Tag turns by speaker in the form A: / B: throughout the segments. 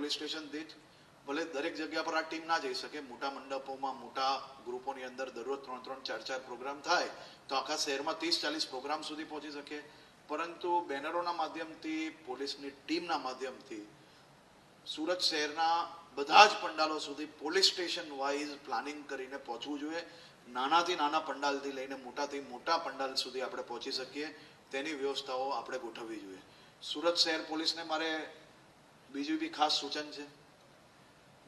A: Police station દીઠ ભલે દરેક જગ્યા પર આ ટીમ ના જઈ શકે, મોટા મંડપોમાં મોટા ગ્રુપોની અંદર દરરોજ 3-4 પ્રોગ્રામ થાય તો આખા શહેરમાં 30-40 પ્રોગ્રામ સુધી પહોંચી શકે, પરંતુ બેનરોના માધ્યમથી, પોલીસની ટીમના માધ્યમથી સુરત શહેરના બધા જ પંડાલો સુધી પોલીસ સ્ટેશન વાઇઝ પ્લાનિંગ કરીને પહોંચવું જોઈએ. નાનાથી નાના પંડાલથી લઈને મોટાથી મોટા પંડાલ સુધી આપણે પહોંચી શકીએ તેની વ્યવસ્થાઓ આપણે ગોઠવવી જોઈએ. સુરત શહેર પોલીસને મારે બીજું બી ખાસ સૂચન છે.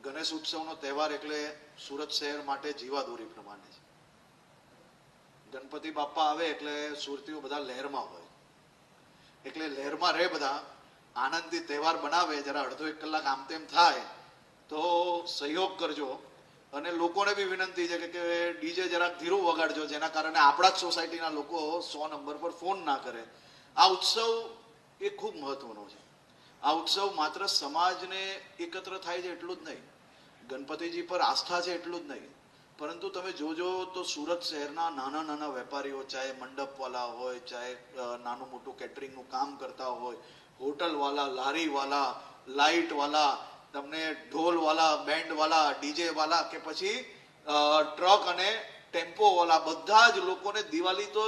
A: ગણેશ ઉત્સવનો તહેવાર એટલે સુરત શહેર માટે જીવાદોરી પ્રમાણે છે. ગણપતિ બાપ્પા આવે એટલે સુરતીઓ બધા લહેરમાં હોય, એટલે લહેરમાં રહે, બધા આનંદથી તહેવાર બનાવે. જરા અડધો 1 કલાક આમ તેમ થાય તો સહયોગ કરજો. અને લોકોને બી વિનંતી છે કે ડીજે જરાક ધીરું વગાડજો, જેના કારણે આપણા જ સોસાયટીના લોકો 100 નંબર પર ફોન ના કરે. આ ઉત્સવ એ ખૂબ મહત્વનો છે. આ ઉત્સવ માત્ર સમાજને એકત્ર થાય છે એટલું જ નહીં, ગણપતિજી પર આસ્થા છે એટલું જ નહીં, પરંતુ તમે જોજો તો સુરત શહેરના નાના નાના વેપારીઓ, ચાહે મંડપવાલા હોય, ચાહે નાનું મોટું કેટરિંગનું કામ કરતા હોય, હોટલવાલા, લારીવાલા, લાઇટવાલા, તમને ઢોલવાલા, બેન્ડવાલા, ડીજેવાલા કે પછી ટ્રક અને ટેમ્પોવાલા, બધા જ લોકોને દિવાળી તો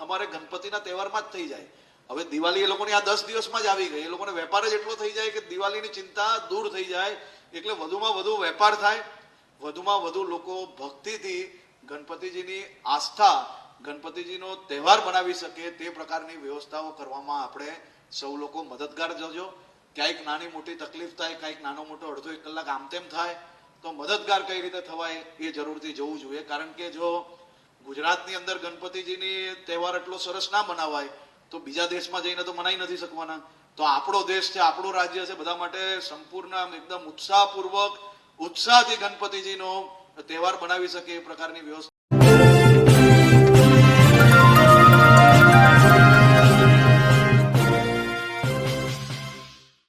A: અમારે ગણપતિના તહેવારમાં જ થઈ જાય. હવે દિવાળી એ લોકોની આ 10 દિવસમાં જ આવી ગઈ. એ લોકોને વેપાર જ એટલો થઈ જાય કે દિવાળીની ચિંતા દૂર થઈ જાય, એટલે વધુમાં વધુ વેપાર થાય, વધુમાં વધુ લોકો ભક્તિથી ગણપતિજીની આસ્થા, ગણપતિજીનો તહેવાર બનાવી શકે તે પ્રકારની વ્યવસ્થાઓ કરવામાં આપણે સૌ લોકો મદદગાર જજો. ક્યાંક નાની મોટી તકલીફ થાય, ક્યાંક નાનો મોટો અડધો 1 કલાક આમ તેમ થાય તો મદદગાર કઈ રીતે થવાય એ જરૂરથી જોવું જોઈએ. કારણ કે જો ગુજરાતની અંદર ગણપતિજીની તહેવાર એટલો સરસ ના મનાવાય તો બીજા દેશમાં જઈને તો મનાઈ નથી શકવાના. તો આપણો દેશ છે, આપણું રાજ્ય છે, બધા માટે સંપૂર્ણ એકદમ ઉત્સાહપૂર્વક, ઉત્સાહથી ગણપતિજીનો તહેવાર બનાવી શકે એ પ્રકારની વ્યવસ્થા